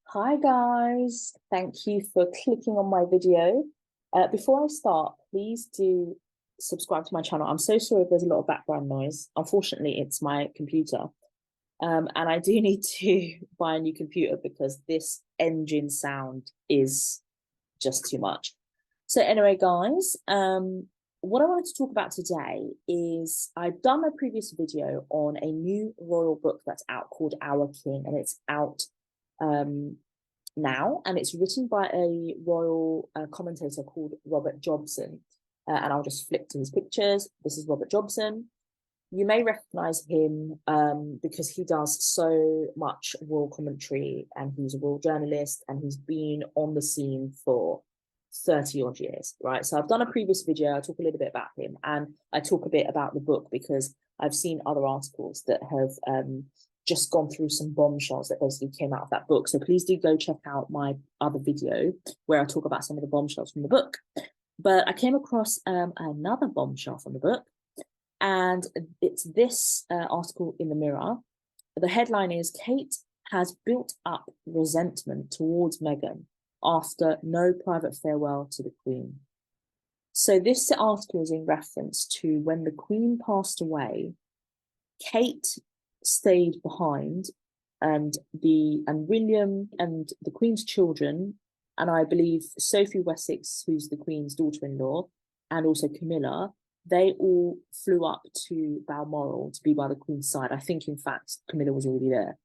Hi guys, thank you for clicking on my video. Before I start, please do subscribe to my channel. I'm so sorry if there's a lot of background noise. Unfortunately, it's my computer. And I do need to buy a new computer because this engine sound is just too much. So anyway, guys, what I wanted to talk about today is I've done a previous video on a new royal book that's out called Our King, and it's out now, and it's written by a royal commentator called Robert Jobson. And I'll just flip to his pictures. This is Robert Jobson. You may recognize him because he does so much royal commentary, and he's a royal journalist, and he's been on the scene for 30 odd years, right? So I've done a previous video, I talk a little bit about him, and I talk a bit about the book because I've seen other articles that have just gone through some bombshells that basically came out of that book. So please do go check out my other video where I talk about some of the bombshells from the book. But I came across another bombshell from the book, and it's this article in the Mirror. The headline is, Kate has built up resentment towards Meghan after no private farewell to the Queen. So this article is in reference to when the Queen passed away, Kate stayed behind, and William and the Queen's children, and I believe Sophie Wessex, who's the Queen's daughter-in-law, and also Camilla, they all flew up to Balmoral to be by the Queen's side. I think, in fact, Camilla was already there.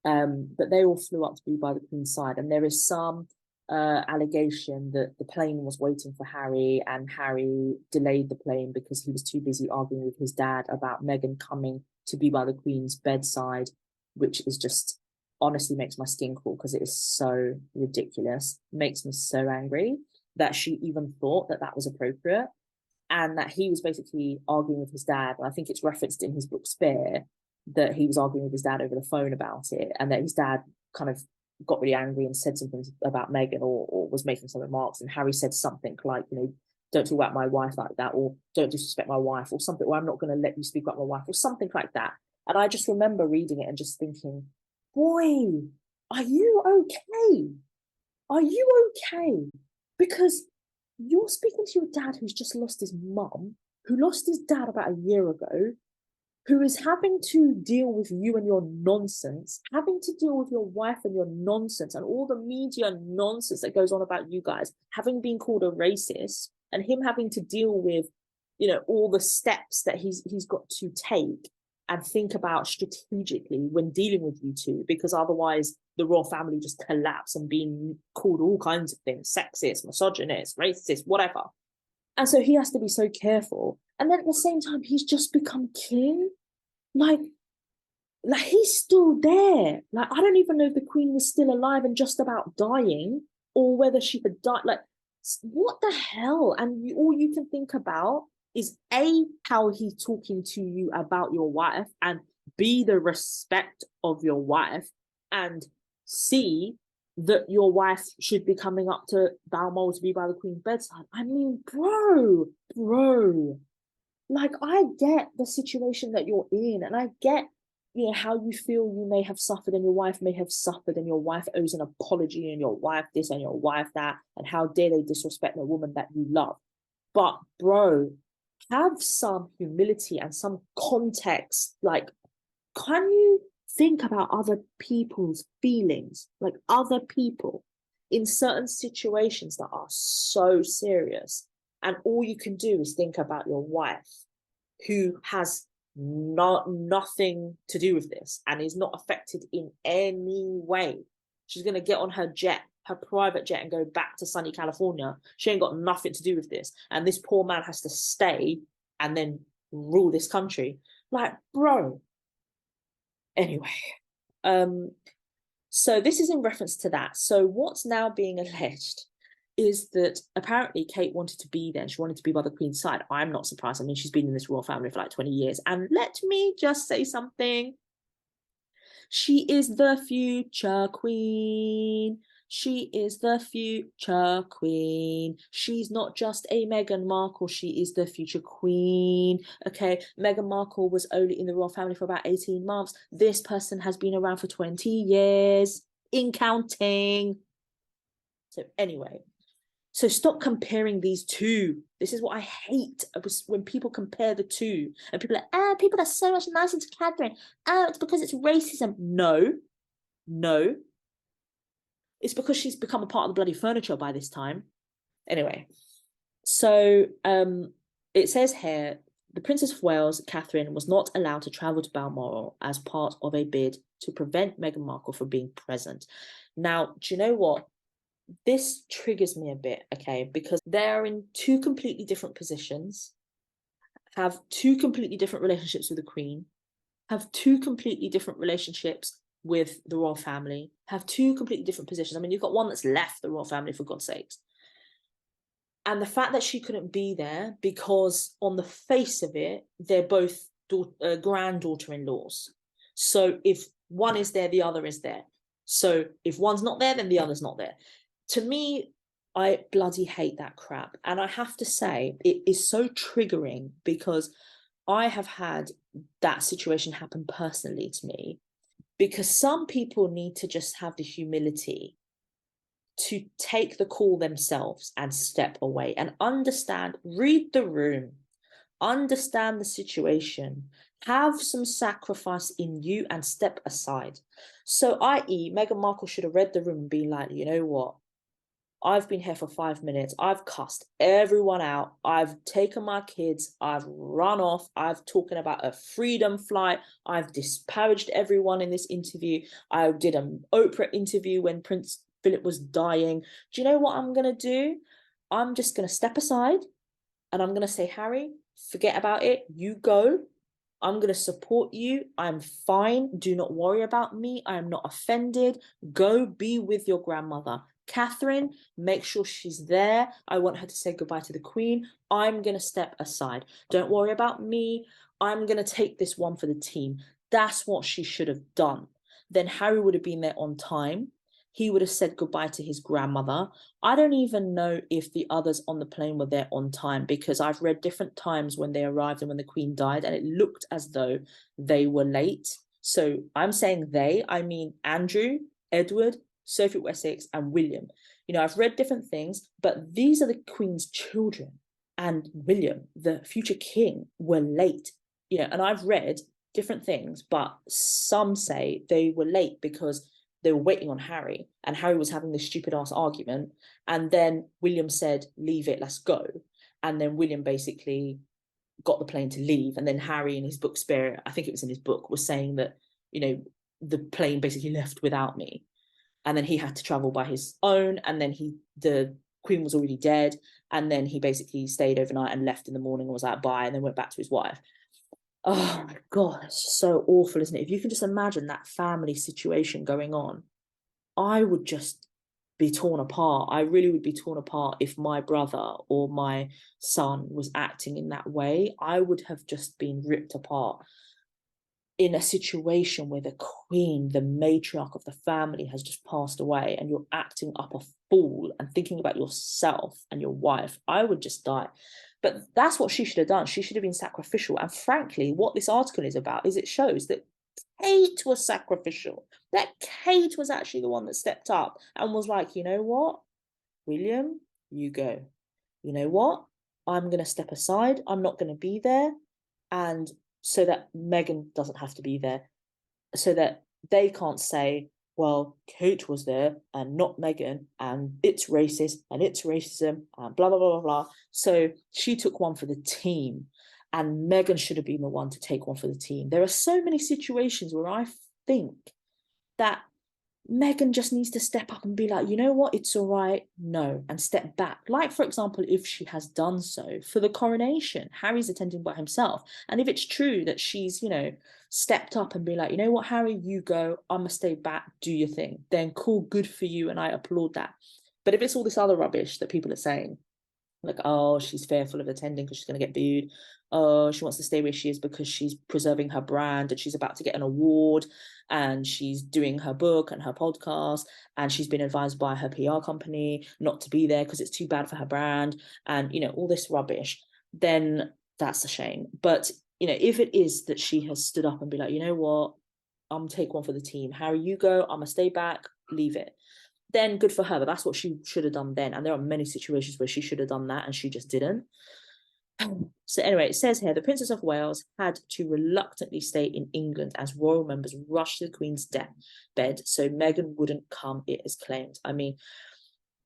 But they all flew up to be by the Queen's side. And there is some allegation that the plane was waiting for Harry, and Harry delayed the plane because he was too busy arguing with his dad about Meghan coming to be by the Queen's bedside, which is just, honestly makes my skin crawl because it is so ridiculous. It makes me so angry that she even thought that that was appropriate, and that he was basically arguing with his dad. And I think it's referenced in his book Spare that he was arguing with his dad over the phone about it, and that his dad kind of got really angry and said something about Meghan, or was making some remarks, and Harry said something like, you know, don't talk about my wife like that, or don't disrespect my wife, or something, or I'm not going to let you speak about my wife, or something like that. And I just remember reading it and just thinking, boy, are you okay? Are you okay? Because you're speaking to your dad who's just lost his mum, who lost his dad about a year ago, who is having to deal with you and your nonsense, having to deal with your wife and your nonsense, and all the media nonsense that goes on about you guys, having been called a racist, and him having to deal with, you know, all the steps that he's got to take and think about strategically when dealing with you two, because otherwise the royal family just collapse and being called all kinds of things, sexist, misogynist, racist, whatever. And so he has to be so careful. And then at the same time, he's just become king. Like he's still there. Like, I don't even know if the Queen was still alive and just about dying, or whether she had died. Like, what the hell? And all you can think about is A, how he's talking to you about your wife, and B, the respect of your wife, and C, that your wife should be coming up to Balmoral to be by the Queen's bedside. I mean, bro, like, I get the situation that you're in, and I get, you know, how you feel you may have suffered and your wife may have suffered, and your wife owes an apology, and your wife this and your wife that, and how dare they disrespect the woman that you love. But bro, have some humility and some context. Like, can you think about other people's feelings, like other people in certain situations that are so serious, and all you can do is think about your wife, who has nothing to do with this and is not affected in any way. She's going to get on her jet, her private jet, and go back to sunny California. She ain't got nothing to do with this, and this poor man has to stay and then rule this country. Like, bro. Anyway, so this is in reference to that. So what's now being alleged is that apparently Kate wanted to be there. She wanted to be by the Queen's side. I'm not surprised. I mean, she's been in this royal family for like 20 years. And let me just say something. She is the future Queen. She is the future queen. She's not just a Meghan Markle, she is the future queen. Okay, Meghan Markle was only in the royal family for about 18 months. This person has been around for 20 years, in counting. So anyway, so stop comparing these two. This is what I hate when people compare the two. And people are like, people are so much nicer to Catherine. Oh, it's because it's racism. No, no. It's because she's become a part of the bloody furniture by this time. Anyway, so it says here, the Princess of Wales, Catherine, was not allowed to travel to Balmoral as part of a bid to prevent Meghan Markle from being present. Now, do you know what? This triggers me a bit, okay, because they're in two completely different positions, have two completely different relationships with the Queen, have two completely different relationships with the royal family, have two completely different positions. I mean, you've got one that's left the royal family, for God's sakes. And the fact that she couldn't be there because on the face of it, they're both granddaughter-in-laws. So if one is there, the other is there. So if one's not there, then the other's not there. To me, I bloody hate that crap. And I have to say, it is so triggering because I have had that situation happen personally to me, because some people need to just have the humility to take the call themselves and step away and understand, read the room, understand the situation, have some sacrifice in you and step aside. So, i.e., Meghan Markle should have read the room and been like, you know what? I've been here for 5 minutes. I've cussed everyone out. I've taken my kids. I've run off. I've talking about a freedom flight. I've disparaged everyone in this interview. I did an Oprah interview when Prince Philip was dying. Do you know what I'm going to do? I'm just going to step aside and I'm going to say, Harry, forget about it. You go. I'm going to support you. I'm fine. Do not worry about me. I am not offended. Go be with your grandmother. Catherine, make sure she's there. I want her to say goodbye to the Queen. I'm going to step aside. Don't worry about me. I'm going to take this one for the team. That's what she should have done. Then Harry would have been there on time. He would have said goodbye to his grandmother. I don't even know if the others on the plane were there on time, because I've read different times when they arrived and when the Queen died, and it looked as though they were late. So I'm saying they, I mean Andrew, Edward, Sophie Wessex, and William. You know, I've read different things, but these are the Queen's children. And William, the future king, were late. You know, and I've read different things, but some say they were late because they were waiting on Harry, and Harry was having this stupid ass argument. And then William said, leave it, let's go. And then William basically got the plane to leave. And then Harry, in his book Spirit, I think it was in his book, was saying that, you know, the plane basically left without me. And then he had to travel by his own. And then the Queen was already dead. And then he basically stayed overnight and left in the morning and was like, bye, and then went back to his wife. Oh my God, it's just so awful, isn't it? If you can just imagine that family situation going on, I would just be torn apart. I really would be torn apart if my brother or my son was acting in that way. I would have just been ripped apart in a situation where the Queen, the matriarch of the family, has just passed away, and you're acting up a fool and thinking about yourself and your wife. I would just die. But that's what she should have done. She should have been sacrificial. And frankly, what this article is about is it shows that Kate was sacrificial, that Kate was actually the one that stepped up and was like, you know what, William, you go. You know what, I'm going to step aside. I'm not going to be there. And so that Meghan doesn't have to be there, so that they can't say, well, Kate was there and not Meghan, and it's racist and it's racism and blah, blah, blah, blah, blah. So she took one for the team, and Meghan should have been the one to take one for the team. There are so many situations where I think that Meghan just needs to step up and be like, you know what, it's all right, no, and step back. Like, for example, if she has done so for the coronation, Harry's attending by himself. And if it's true that she's, you know, stepped up and be like, you know what, Harry, you go, I'm going to stay back, do your thing, then cool, good for you, and I applaud that. But if it's all this other rubbish that people are saying, Like, oh, she's fearful of attending because she's going to get booed. Oh, she wants to stay where she is because she's preserving her brand and she's about to get an award and she's doing her book and her podcast and she's been advised by her PR company not to be there because it's too bad for her brand and, you know, all this rubbish. Then that's a shame. But, you know, if it is that she has stood up and be like, you know what, I'm gonna take one for the team. Harry, you go, I'm gonna stay back, leave it. Then good for her, but that's what she should have done then. And there are many situations where she should have done that and she just didn't. So anyway, it says here, the Princess of Wales had to reluctantly stay in England as royal members rushed to the Queen's deathbed so Meghan wouldn't come, it is claimed. I mean,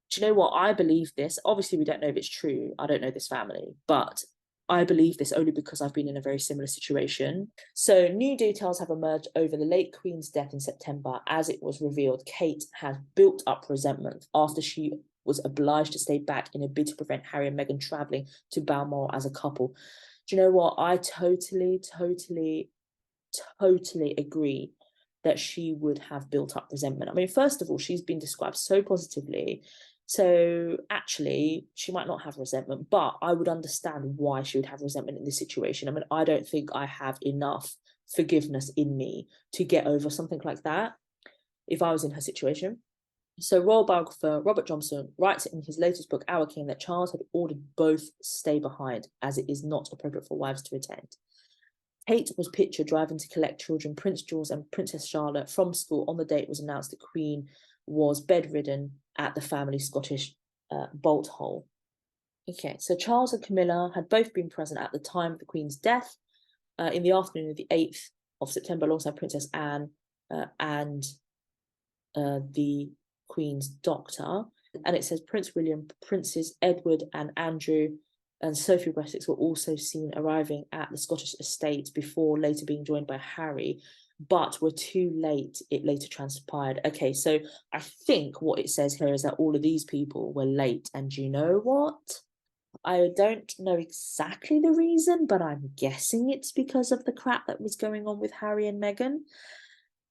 do you know what? I believe this. Obviously, we don't know if it's true. I don't know this family, but I believe this only because I've been in a very similar situation. So new details have emerged over the late Queen's death in September. As it was revealed, Kate had built up resentment after she was obliged to stay back in a bid to prevent Harry and Meghan travelling to Balmoral as a couple. Do you know what? I totally agree that she would have built up resentment. I mean, first of all, she's been described so positively. So actually, she might not have resentment, but I would understand why she would have resentment in this situation. I mean, I don't think I have enough forgiveness in me to get over something like that if I was in her situation. So royal biographer Robert Johnson writes in his latest book, Our King, that Charles had ordered both stay behind as it is not appropriate for wives to attend. Kate was pictured driving to collect children, Prince George and Princess Charlotte, from school on the day it was announced the Queen was bedridden at the family Scottish bolt hole. Okay, so Charles and Camilla had both been present at the time of the Queen's death in the afternoon of the 8th of September alongside Princess Anne and the Queen's doctor. And it says Prince William, Princes Edward and Andrew and Sophie Wessex were also seen arriving at the Scottish estate before later being joined by Harry, but were too late, it later transpired. Okay, so I think what it says here is that all of these people were late. And you know what? I don't know exactly the reason, but I'm guessing it's because of the crap that was going on with Harry and Meghan.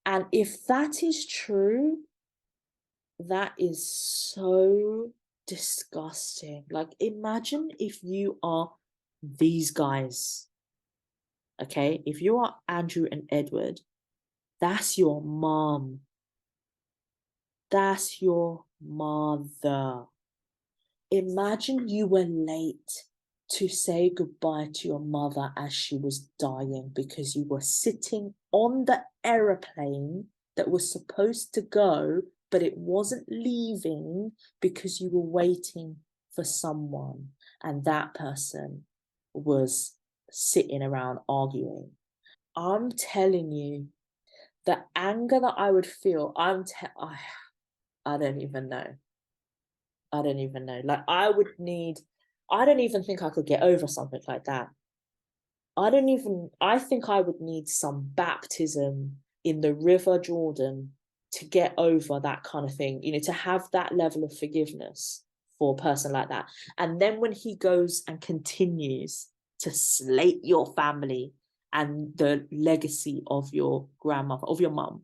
And if that is true, that is so disgusting. Like, imagine if you are these guys, okay? If you are Andrew and Edward, that's your mom. That's your mother. Imagine you were late to say goodbye to your mother as she was dying because you were sitting on the aeroplane that was supposed to go, but it wasn't leaving because you were waiting for someone and that person was sitting around arguing. I'm telling you, the anger that I would feel, I don't even know. I don't even know. Like, I don't even think I could get over something like that. I think I would need some baptism in the River Jordan to get over that kind of thing, you know, to have that level of forgiveness for a person like that. And then when he goes and continues to slate your family and the legacy of your grandmother, of your mum,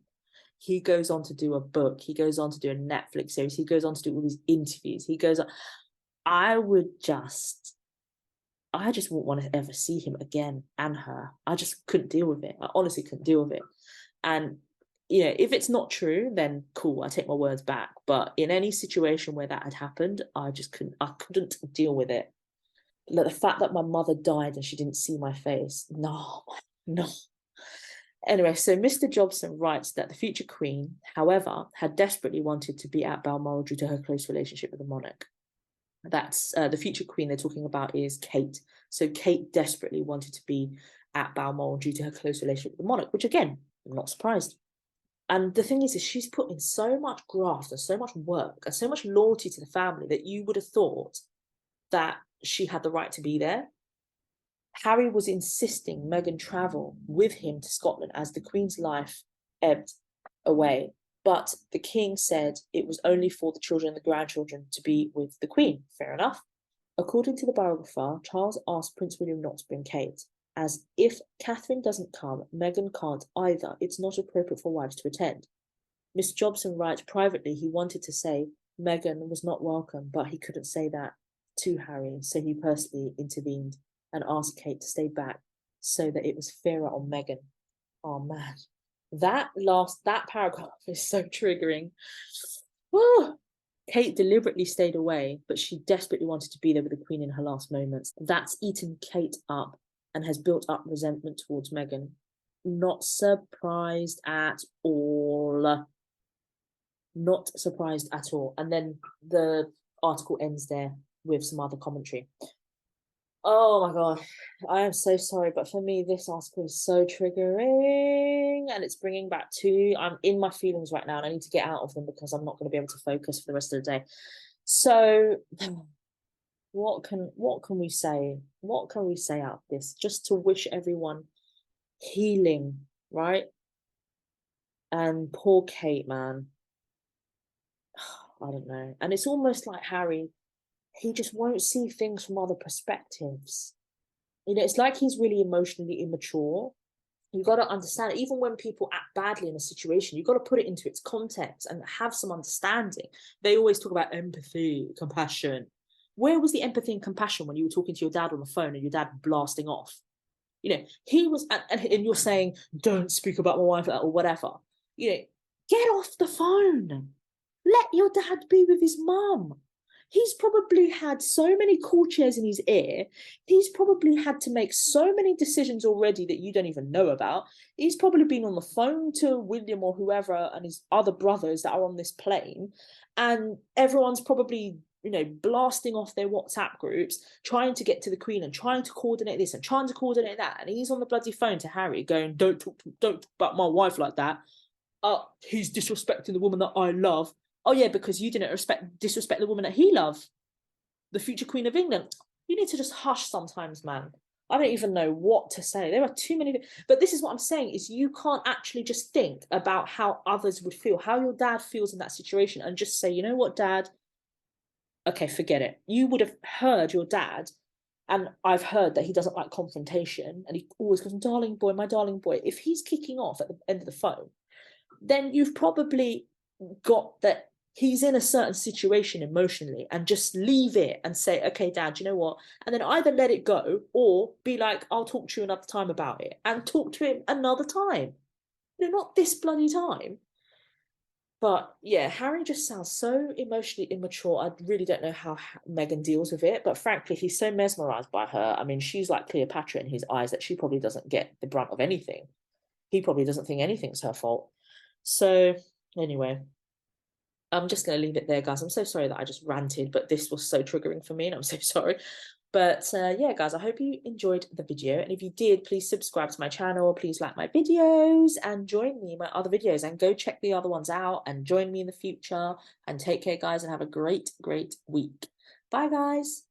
he goes on to do a book, he goes on to do a Netflix series, he goes on to do all these interviews, he goes on. I just wouldn't want to ever see him again and her. I just couldn't deal with it. I honestly couldn't deal with it. And, you know, if it's not true, then cool, I take my words back. But in any situation where that had happened, I couldn't deal with it. Like the fact that my mother died and she didn't see my face. No. Anyway, so Mr. Jobson writes that the future queen, however, had desperately wanted to be at Balmoral due to her close relationship with the monarch. That's the future queen they're talking about is Kate. So Kate desperately wanted to be at Balmoral due to her close relationship with the monarch, which again, I'm not surprised. And the thing is she's put in so much graft and so much work and so much loyalty to the family that you would have thought that she had the right to be there. Harry was insisting Meghan travel with him to Scotland as the Queen's life ebbed away. But the king said it was only for the children and the grandchildren to be with the Queen. Fair enough. According to the biographer, Charles asked Prince William not to bring Kate, as if Catherine doesn't come, Meghan can't either. It's not appropriate for wives to attend. Miss Jobson writes privately he wanted to say Meghan was not welcome, but he couldn't say that. to Harry, so he personally intervened and asked Kate to stay back so that it was fairer on Meghan. Oh man, that paragraph is so triggering. Woo! Kate deliberately stayed away, but she desperately wanted to be there with the Queen in her last moments. That's eaten Kate up and has built up resentment towards Meghan. Not surprised at all. Not surprised at all. And then the article ends there with some other commentary. Oh my god, I am so sorry, but for me this article is so triggering, and it's bringing back I'm in my feelings right now and I need to get out of them because I'm not going to be able to focus for the rest of the day. So what can we say? What can we say out of this? Just to wish everyone healing, right? And poor Kate, man, I don't know. And it's almost like Harry, he just won't see things from other perspectives. You know, it's like he's really emotionally immature. You got to understand, even when people act badly in a situation, you've got to put it into its context and have some understanding. They always talk about empathy, compassion. Where was the empathy and compassion when you were talking to your dad on the phone and your dad blasting off? You know, he was, and you're saying, don't speak about my wife or whatever. You know, get off the phone. Let your dad be with his mum. He's probably had so many cool chairs in his ear. He's probably had to make so many decisions already that you don't even know about. He's probably been on the phone to William or whoever and his other brothers that are on this plane. And everyone's probably, you know, blasting off their WhatsApp groups, trying to get to the Queen and trying to coordinate this and trying to coordinate that. And he's on the bloody phone to Harry going, don't talk about my wife like that. He's disrespecting the woman that I love. Oh yeah, because you didn't disrespect the woman that he loved, the future Queen of England. You need to just hush sometimes, man. I don't even know what to say. There are too many. But this is what I'm saying, is you can't actually just think about how others would feel, how your dad feels in that situation, and just say, you know what, Dad? Okay, forget it. You would have heard your dad, and I've heard that he doesn't like confrontation, and he always goes, darling boy, my darling boy. If he's kicking off at the end of the phone, then you've probably got that he's in a certain situation emotionally, and just leave it and say, okay, Dad, you know what? And then either let it go or be like, I'll talk to you another time about it, and talk to him another time. You know, not this bloody time. But yeah, Harry just sounds so emotionally immature. I really don't know how Meghan deals with it. But frankly, he's so mesmerized by her. I mean, she's like Cleopatra in his eyes, that she probably doesn't get the brunt of anything. He probably doesn't think anything's her fault. So anyway, I'm just going to leave it there, guys. I'm so sorry that I just ranted, but this was so triggering for me, and I'm so sorry. But yeah, guys, I hope you enjoyed the video. And if you did, please subscribe to my channel. Please like my videos and join me in my other videos, and go check the other ones out and join me in the future. And take care, guys, and have a great, great week. Bye, guys.